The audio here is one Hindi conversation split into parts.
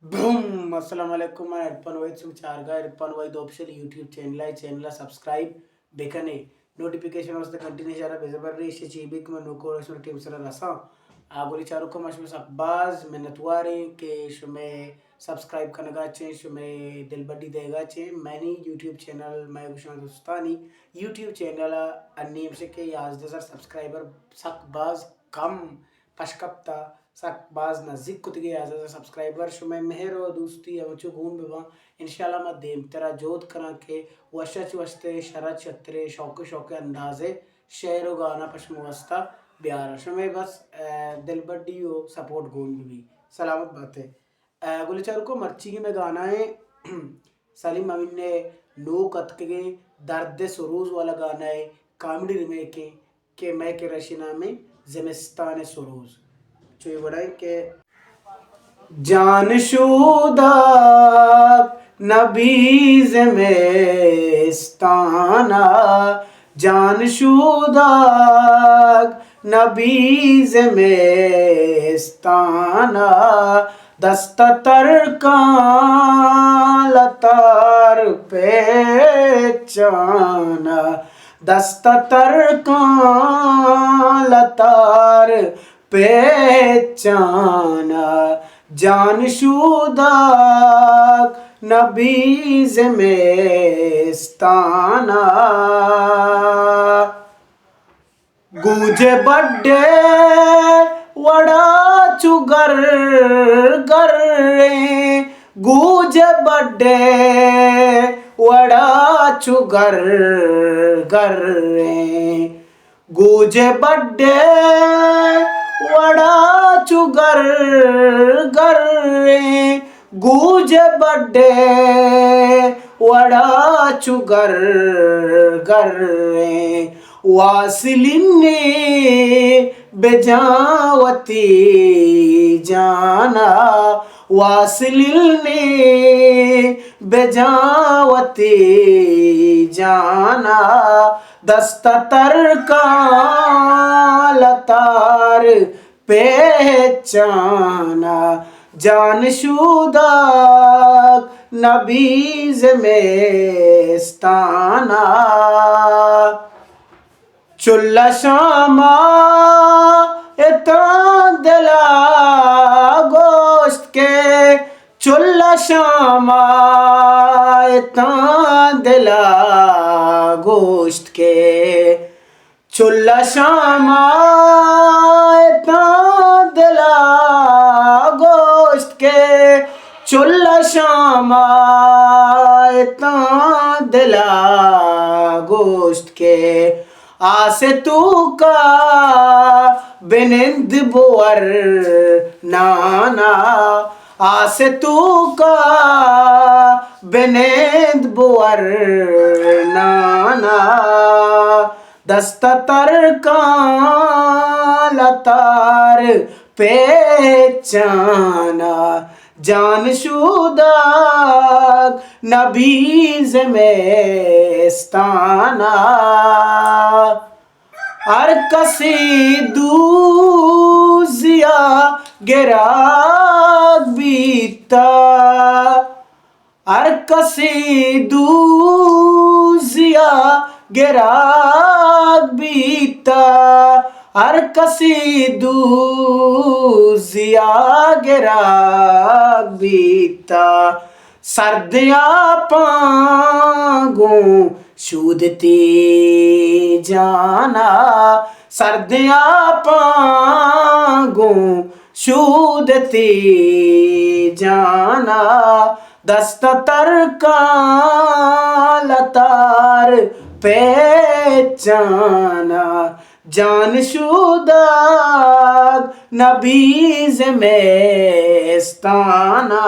बूम अस्सलाम वालेकुम मैं इरफान वहीद तुमच्या Irfan Waheed official YouTube channel subscribe बेकने नोटिफिकेशन वस्ते कंटिन्यू जरा बेजबरी इसे चीबिक में नुको रसम टीम सर रसा आगोली चारों को मशमे सकबाज मेहनतवारे के शुमे सब्सक्राइब करने का चे शुमे दिल बड्डी देगा चे मैंने यूट्यूब चैनल मैं कुछ दोस्तानी यूट्यूब चैनल अन्नीम से के याज दज़र सब्सक्राइबर सकबाज कम पशकप्ता sak baz nazik kutige aza subscriber शुमे मेहर और दोस्ती अवचो घूम बेवा इंशाल्लाह मैं देम तेरा जोत करा के वशच वस्ते शरत छत्रे शौक शौक अंदाजे शेर व गाना पश्म वस्ता ब्यारा शुमे बस दिल बड्डी हो सपोर्ट घूम भी सलामत बातें गुलचारू को मर्ची की में गाना है सलीम अमीन ने नो कतके दर्द सरोज वाला गाना है कॉमेडी रिमेक है के मैं के रशीना में ज़िमिस्तान सरोज जो ये बड़ा है कि जानशुदा नबीज में स्ताना जानशुदा नबीज में स्ताना दस्ततर का लतार पहचाना दस्ततर का लतार पहचाना जानशुदा नबीज में स्ताना गूंजे बड्डे वड़ा चुगर गर गूंजे बड्डे वड़ा चुगर गर गूंजे बड्डे वड़ा चुगर गर गूंजे बड्डे वड़ा चुगर गर वासिलिन्ने बेजावती जाना वासिलिन्ने बेजावती जाना दस्ततर का लतार पहचाना जानशुदा नबीज में स्ताना चुल्ला शामा इतना दिला गोश्त के चुल्ला शामा इतना दिला गोश्त के चुल्ला शामा इतना दिला गोश्त के चुल्ला शामा इतना दिला गोश्त के आसे तू का बेनिंद बोअर नाना आसे तू का बेनिंद बोअर नाना दस्ततर का लतार पहचाना जानशुदा नबीज में स्ताना हर कसी दूजिया गिरा बीता हर कसी दूजिया गिरा बीता हर कसी दूजिया गिरा बीता सर्दियाँ पांगों शूदती जाना सर्दियाँ पांगों शूदती जाना दस्ततर का लतार पहचाना जानशुदा नबीज में स्ताना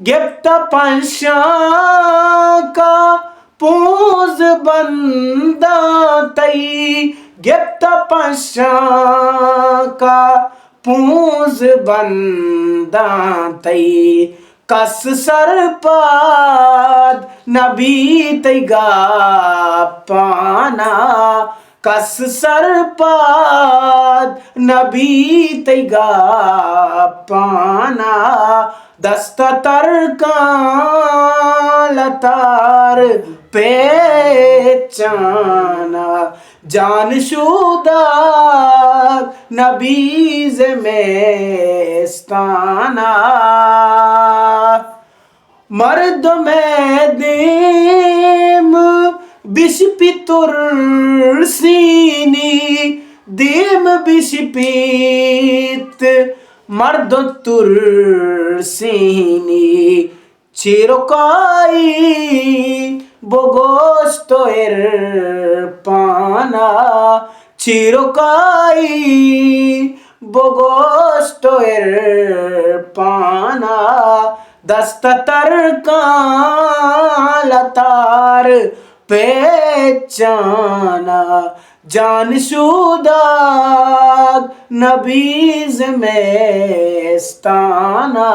गिफ्ट पंशा का पूज बंदा तई गिफ्ट पंशा का पूज बंदा तई कस सरपाद नबी तैगा पाना कस सरपाद नबी तैगा पाना दस्ततर का लतार पेचाना जानशुदा नबीज मेस्ताना मर्द में देम बिशपितुर सीनी देम बिशपित मर्द तुर सीनी चिरकाई बोगोस्तो एर पाना चिरकाई बोगोस्तो एर पाना दस्ततर का लतार पहचाना जानशुदा नबीज में स्ताना।